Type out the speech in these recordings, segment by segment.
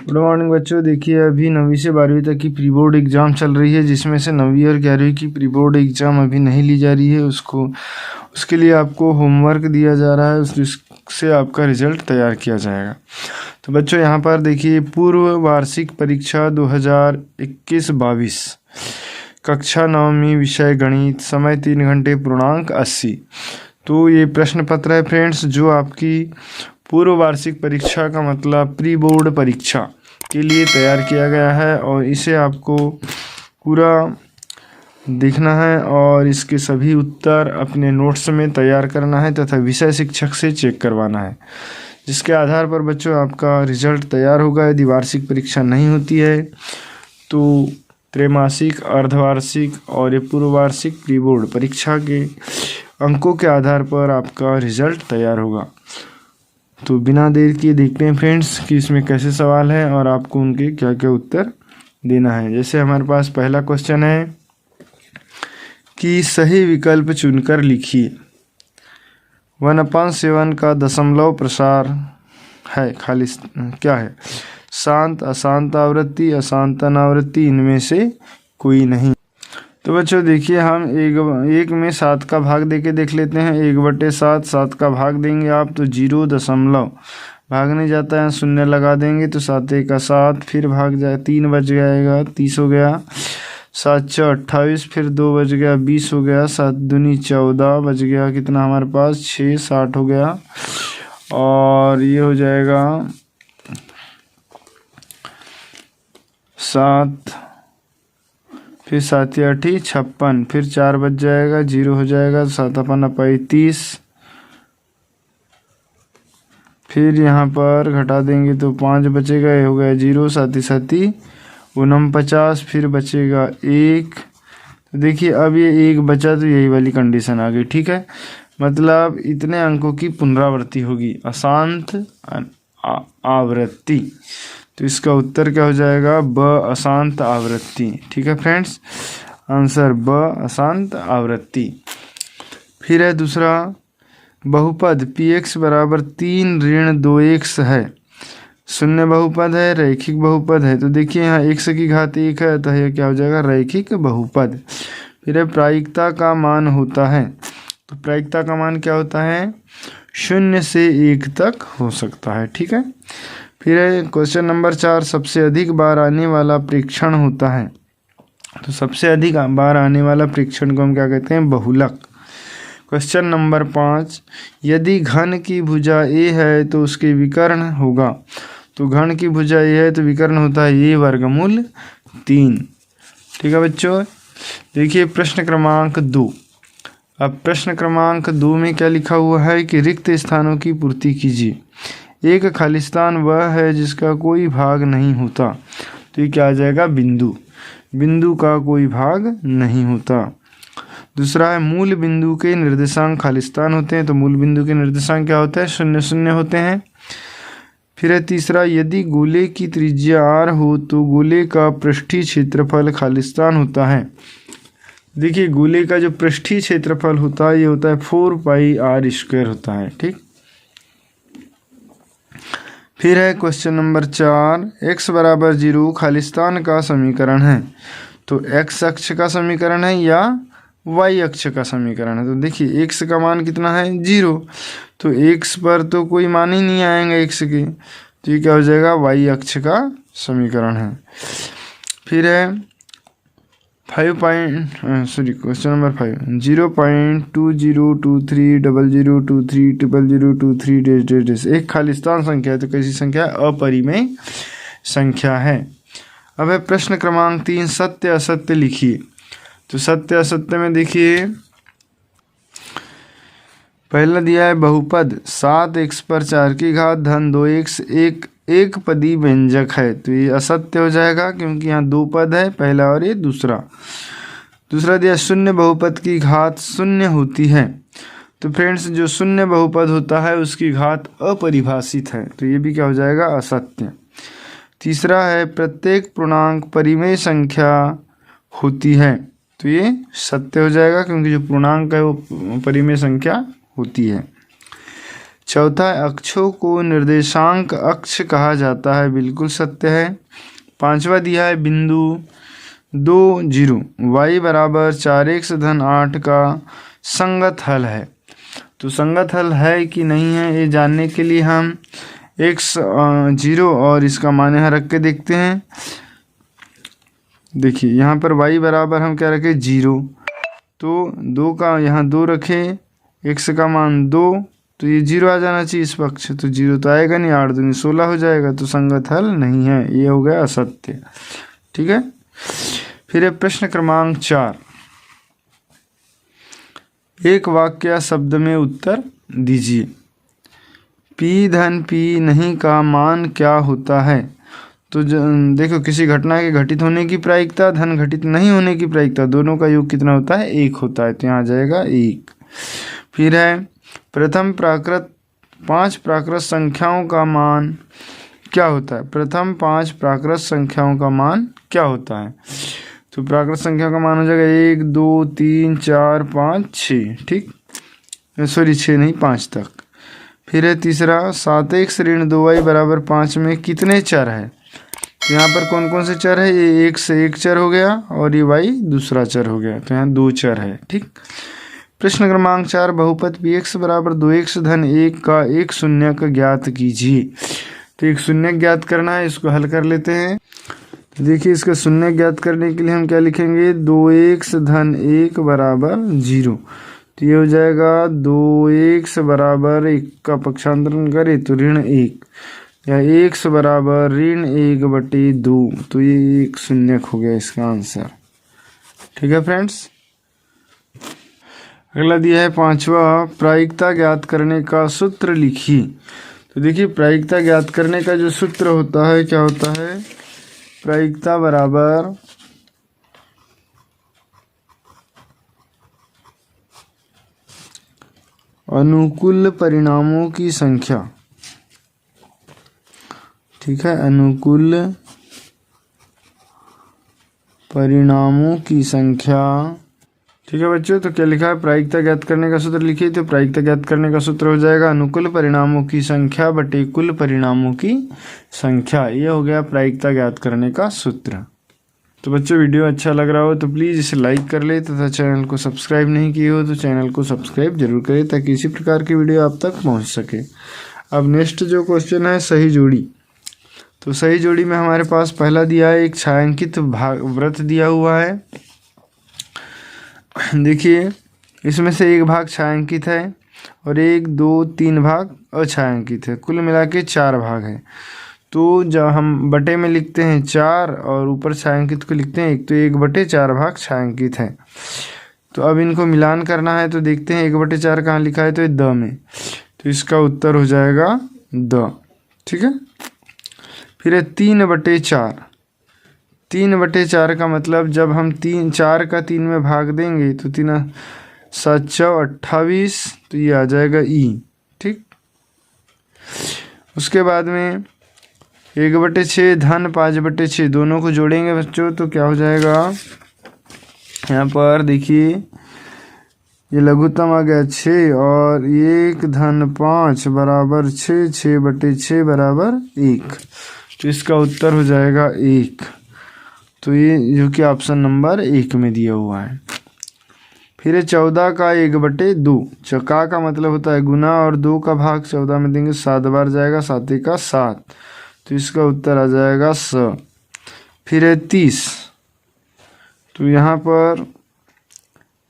Good morning बच्चों। देखिए अभी 9वीं से 12वीं तक की प्री बोर्ड एग्ज़ाम चल रही है, जिसमें से 9वीं और 11वीं की प्री बोर्ड एग्ज़ाम अभी नहीं ली जा रही है। उसके लिए आपको होमवर्क दिया जा रहा है, जिससे आपका रिजल्ट तैयार किया जाएगा। तो बच्चों यहाँ पर देखिए पूर्व वार्षिक परीक्षा 2021-22 कक्षा 9वीं विषय गणित, समय 3 घंटे, पूर्णांक 80। तो ये प्रश्न पत्र है फ्रेंड्स, जो आपकी पूर्व वार्षिक परीक्षा का मतलब प्री बोर्ड परीक्षा के लिए तैयार किया गया है, और इसे आपको पूरा देखना है और इसके सभी उत्तर अपने नोट्स में तैयार करना है तथा विषय शिक्षक से चेक करवाना है, जिसके आधार पर बच्चों आपका रिजल्ट तैयार होगा। यदि वार्षिक परीक्षा नहीं होती है तो त्रैमासिक, अर्धवार्षिक और ये पूर्व वार्षिक प्री बोर्ड परीक्षा के अंकों के आधार पर आपका रिजल्ट तैयार होगा। तो बिना देर किए देखते हैं फ्रेंड्स कि इसमें कैसे सवाल है और आपको उनके क्या क्या उत्तर देना है। जैसे हमारे पास पहला क्वेश्चन है कि सही विकल्प चुनकर लिखिए। 1/7 का दशमलव प्रसार है, खाली क्या है? शांत, अशांत आवृत्ति, अशांत अनावृत्ति, इनमें से कोई नहीं। तो बच्चों देखिए हम एक में 7 का भाग देके देख लेते हैं। 1/7, 7 का भाग देंगे आप तो 0 दशमलव, भाग नहीं जाता है, शून्य लगा देंगे तो 7 1 7, फिर भाग जाए 3 बच जाएगा, 30 हो गया। 7 4 28, फिर 2 बच गया, 20 हो गया। 7 दूनी 14 बच गया, कितना हमारे पास 6 60 हो गया। और ये हो जाएगा 7, फिर 7 8 56, फिर 4 बच जाएगा, 0 हो जाएगा। 7 30, फिर यहाँ पर घटा देंगे तो 5 बचेगा, ये हो गया 0। 7 7 49, फिर बचेगा 1। तो देखिए अब ये 1 बचा तो यही वाली कंडीशन आ गई, ठीक है। मतलब इतने अंकों की पुनरावृत्ति होगी, अशांत आवृत्ति। तो इसका उत्तर क्या हो जाएगा? ब, अशांत आवृत्ति। ठीक है फ्रेंड्स, आंसर ब, अशांत आवृत्ति। फिर है दूसरा, बहुपद px बराबर 3 ऋण 2x है, शून्य बहुपद है, रैखिक बहुपद है। तो देखिए यहाँ x की घात 1 है, तो यह क्या हो जाएगा? रैखिक बहुपद। फिर है प्रायिकता का मान होता है, तो प्रायिकता का मान क्या होता है? 0 से 1 तक हो सकता है, ठीक है। फिर है क्वेश्चन नंबर 4, सबसे अधिक बार आने वाला प्रेक्षण होता है। तो सबसे अधिक बार आने वाला प्रेक्षण को हम क्या कहते हैं? बहुलक। क्वेश्चन नंबर 5, यदि घन की भुजा a है तो उसके विकर्ण होगा। तो घन की भुजा a है तो विकर्ण होता है a वर्गमूल 3। ठीक है बच्चों। देखिए प्रश्न क्रमांक 2। अब प्रश्न क्रमांक 2 में क्या लिखा हुआ है कि रिक्त स्थानों की पूर्ति कीजिए। एक खाली स्थान वह है जिसका कोई भाग नहीं होता। तो ये क्या आ जाएगा? बिंदु। बिंदु का कोई भाग नहीं होता। दूसरा है मूल बिंदु के निर्देशांक खाली स्थान होते हैं। तो मूल बिंदु के निर्देशांक क्या होते हैं? 0 0 होते हैं। फिर है तीसरा, यदि गोले की त्रिज्या r हो तो गोले का पृष्ठीय क्षेत्रफल खाली स्थान होता है। देखिए गोले का जो पृष्ठीय क्षेत्रफल होता है ये होता है 4πr² होता है, ठीक। फिर है क्वेश्चन नंबर 4, x बराबर 0 खालिस्तान का समीकरण है। तो x अक्ष का समीकरण है या y अक्ष का समीकरण है? तो देखिए x का मान कितना है? 0। तो x पर तो कोई मान ही नहीं आएंगे x के, तो ये क्या हो जाएगा? y अक्ष का समीकरण है। फिर है क्वेश्चन नंबर 5, 0.202300230023 एक खालिस्तान संख्या है। तो कैसी संख्या है? अपरिमेय संख्या है। अब है प्रश्न क्रमांक 3, सत्य असत्य लिखिए। तो सत्य असत्य में देखिए पहला दिया है बहुपद 7x पर 4 की घात धन 2x एक पदी व्यंजक है। तो ये असत्य हो जाएगा क्योंकि यहाँ 2 पद है, पहला और ये दूसरा। दूसरा दिया शून्य बहुपद की घात 0 होती है। तो फ्रेंड्स जो शून्य बहुपद होता है उसकी घात अपरिभाषित है, तो ये भी क्या हो जाएगा? असत्य। तीसरा है प्रत्येक पूर्णांक परिमेय संख्या होती है। तो ये सत्य हो जाएगा क्योंकि जो पूर्णांक है वो परिमेय संख्या होती है। चौथा, अक्षों को निर्देशांक अक्ष कहा जाता है, बिल्कुल सत्य है। पांचवा दिया है बिंदु 2 0 y बराबर 4x धन 8 का संगत हल है। तो संगत हल है कि नहीं है ये जानने के लिए हम x 0 और इसका मान यहाँ रख के देखते हैं। देखिए यहाँ पर y बराबर हम क्या रखें 0, तो 2 का यहाँ 2 रखें, x का मान 2, तो ये 0 आ जाना चाहिए इस पक्ष, तो 0 तो आएगा नहीं, 8 दूनी 16 हो जाएगा, तो संगत हल नहीं है, ये हो गया असत्य। ठीक है। फिर प्रश्न क्रमांक 4, एक वाक्य या शब्द में उत्तर दीजिए। P धन P नहीं का मान क्या होता है? तो देखो किसी घटना के घटित होने की प्रायिकता धन घटित नहीं होने की प्रायिकता, दोनों का योग कितना होता है? 1 होता है, तो यहाँ आ जाएगा 1। फिर है प्रथम प्राकृत 5 प्राकृत संख्याओं का मान क्या होता है? प्रथम 5 प्राकृत संख्याओं का मान क्या होता है? तो प्राकृत संख्या का मान हो जाएगा 1 2 3 4 5 6, ठीक, सॉरी 6 नहीं 5 तक। फिर है तीसरा 7x ऋण 2y बराबर 5 में कितने चर है? तो यहाँ पर कौन कौन से चर है? ये 1 से 1 चर हो गया और ये y दूसरा चर हो गया, तो यहाँ 2 चर है, ठीक। प्रश्न क्रमांक 4, बहुपद px बराबर 2x धन 1 का एक शून्यक ज्ञात कीजिए। तो एक शून्यक ज्ञात करना है, इसको हल कर लेते हैं। तो देखिए इसका शून्यक ज्ञात करने के लिए हम क्या लिखेंगे? 2x धन 1 बराबर 0, तो ये हो जाएगा 2x बराबर 1 का पक्षांतरण करे तो ऋण 1, या x बराबर ऋण 1/2, तो ये एक शून्यक हो गया इसका आंसर। ठीक है फ्रेंड्स। अगला दिया है 5वां, प्रायिकता ज्ञात करने का सूत्र लिखिए। तो देखिए प्रायिकता ज्ञात करने का जो सूत्र होता है क्या होता है? प्रायिकता बराबर अनुकूल परिणामों की संख्या, ठीक है, अनुकूल परिणामों की संख्या। ठीक है बच्चों, तो क्या लिखा है? प्रायिकता ज्ञात करने का सूत्र लिखिए। तो प्रायिकता ज्ञात करने का सूत्र हो जाएगा अनुकूल परिणामों की संख्या बटे कुल परिणामों की संख्या। ये हो गया प्रायिकता ज्ञात करने का सूत्र। तो बच्चों वीडियो अच्छा लग रहा हो तो प्लीज़ इसे लाइक कर ले, तथा चैनल को सब्सक्राइब नहीं किए हो तो चैनल को सब्सक्राइब जरूर करें, ताकि इसी प्रकार की वीडियो आप तक पहुँच सके। अब नेक्स्ट जो क्वेश्चन है सही जोड़ी। तो सही जोड़ी में हमारे पास पहला दिया है एक छायांकित वृत्त दिया हुआ है। देखिए इसमें से एक भाग छायांकित है और 1 2 3 भाग अछायांकित है, कुल मिला के 4 भाग है। तो जब हम बटे में लिखते हैं 4 और ऊपर छायांकित को लिखते हैं 1, तो 1/4 भाग छायांकित है। तो अब इनको मिलान करना है, तो देखते हैं 1/4 कहाँ लिखा है? तो ये द में, तो इसका उत्तर हो जाएगा द। ठीक है। फिर है 3/4। 3/4 का मतलब जब हम 4 का 3 में भाग देंगे तो 3 7 28, तो ये आ जाएगा ई। ठीक। उसके बाद में 1/6 धन 5/6, दोनों को जोड़ेंगे बच्चों तो क्या हो जाएगा? यहाँ पर देखिए ये लघुत्तम आ गया 6 और 1 धन 5 बराबर 6, 6/6 बराबर 1, तो इसका उत्तर हो जाएगा 1। तो ये जो कि ऑप्शन नंबर 1 में दिया हुआ है। फिर 14 का 1/2, चौका का मतलब होता है गुना, और 2 का भाग 14 में देंगे 7 बार जाएगा, 7 का 7, तो इसका उत्तर आ जाएगा स। फिर है 30, तो यहाँ पर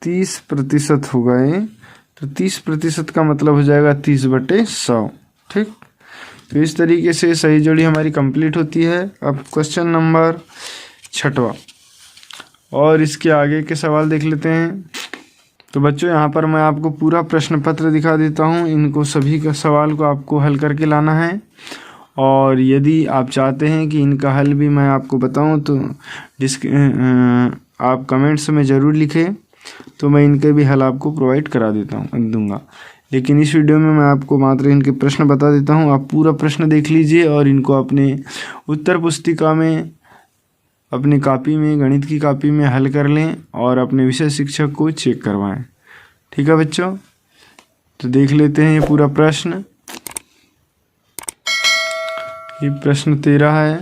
30% हो गए, तो 30% का मतलब हो जाएगा 30/100। ठीक। तो इस तरीके से सही जोड़ी हमारी कंप्लीट होती है। अब क्वेश्चन नंबर 6वां और इसके आगे के सवाल देख लेते हैं। तो बच्चों यहाँ पर मैं आपको पूरा प्रश्न पत्र दिखा देता हूँ, इनको सभी का सवाल को आपको हल करके लाना है, और यदि आप चाहते हैं कि इनका हल भी मैं आपको बताऊँ तो आप कमेंट्स में ज़रूर लिखें, तो मैं इनके भी हल आपको प्रोवाइड करा दूँगा। लेकिन इस वीडियो में मैं आपको मात्र इनके प्रश्न बता देता हूँ। आप पूरा प्रश्न देख लीजिए और इनको अपने उत्तर पुस्तिका में, अपनी कॉपी में, गणित की कॉपी में हल कर लें और अपने विषय शिक्षक को चेक करवाएं। ठीक है बच्चों, तो देख लेते हैं ये पूरा प्रश्न। ये प्रश्न 13 है।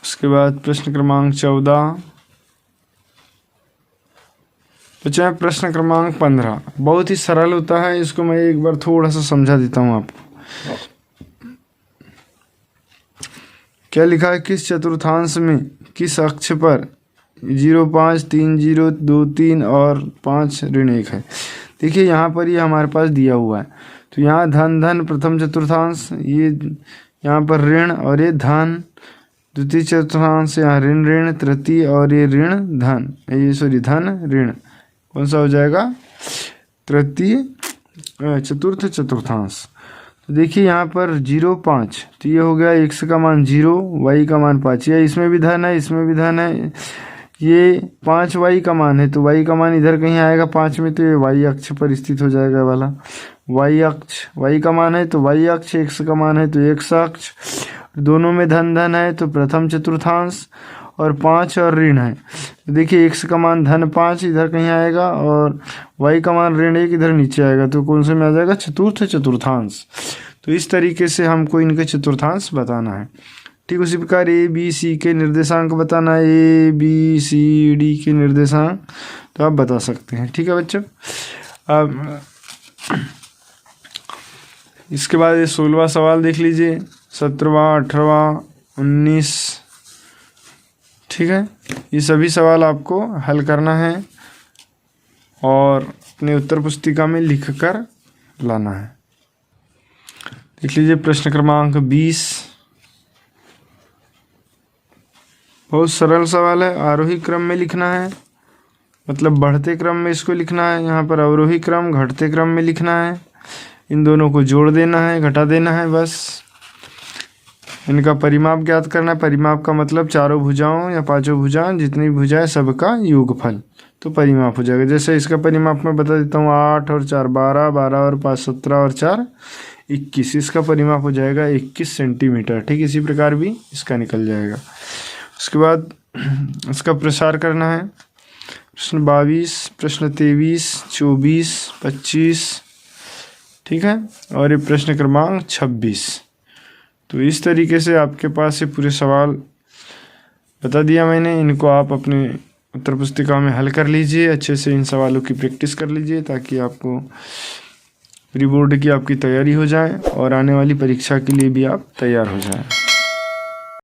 उसके बाद प्रश्न क्रमांक 14 बचा है प्रश्न क्रमांक 15। बहुत ही सरल होता है, इसको मैं एक बार थोड़ा सा समझा देता हूँ आपको। क्या लिखा है, किस चतुर्थांश में किस अक्ष पर 0, 5, 3, 0, 2, 3 और 5 ऋण 1 है। देखिए यहाँ पर ये हमारे पास दिया हुआ है, तो यहाँ धन धन प्रथम चतुर्थांश, ये यहाँ पर ऋण और ये धन द्वितीय चतुर्थांश, यहाँ ऋण ऋण तृतीय और ये ऋण धन, ये सॉरी धन ऋण, कौन सा हो जाएगा, तृतीय चतुर्थ चतुर्थांश। तो देखिए यहाँ पर 0, 5, तो ये हो गया x का मान 0, y का मान 5, या इसमें भी धन है इसमें भी धन है। ये 5 y का मान है, तो y का मान इधर कहीं आएगा 5 में, तो ये y अक्ष पर स्थित हो जाएगा वाला। y अक्ष y का मान है तो y अक्ष, x का मान है तो x अक्ष, दोनों में धन धन है तो प्रथम चतुर्थांश, और 5 और ऋण है। तो देखिए x का मान धन 5 इधर कहीं आएगा और y का मान ऋण 1 इधर नीचे आएगा, तो कौन से में आ जाएगा, चतुर्थ चतुर्थांश। तो इस तरीके से हमको इनके चतुर्थांश बताना है। ठीक उसी प्रकार ए बी सी के निर्देशांक बताना है, ए बी सी डी के निर्देशांक तो आप बता सकते हैं। ठीक है बच्चों। अब इसके बाद ये 16वां सवाल देख लीजिए, 17वां, 18वां, 19, ठीक है। ये सभी सवाल आपको हल करना है और अपने उत्तर पुस्तिका में लिख कर लाना है। देख लीजिए प्रश्न क्रमांक 20, बहुत सरल सवाल है। आरोही क्रम में लिखना है, मतलब बढ़ते क्रम में इसको लिखना है। यहाँ पर अवरोही क्रम घटते क्रम में लिखना है, इन दोनों को जोड़ देना है, घटा देना है, बस। इनका परिमाप ज्ञात करना है। परिमाप का मतलब चारों भुजाओं या पांचों भुजाएं, जितनी भुजाएं सबका योगफल, तो परिमाप हो जाएगा। जैसे इसका परिमाप मैं बता देता हूँ, 8 और 4 12, 12 और 5 17 और 4 21, इसका परिमाप हो जाएगा 21 सेंटीमीटर। ठीक इसी प्रकार भी इसका निकल जाएगा। उसके बाद इसका प्रसार करना है। प्रश्न 22, प्रश्न 23, 24, 25, ठीक है, और ये प्रश्न क्रमांक 26। तो इस तरीके से आपके पास ये पूरे सवाल बता दिया मैंने। इनको आप अपने उत्तर पुस्तिका में हल कर लीजिए, अच्छे से इन सवालों की प्रैक्टिस कर लीजिए, ताकि आपको प्री बोर्ड की आपकी तैयारी हो जाए और आने वाली परीक्षा के लिए भी आप तैयार हो जाएं।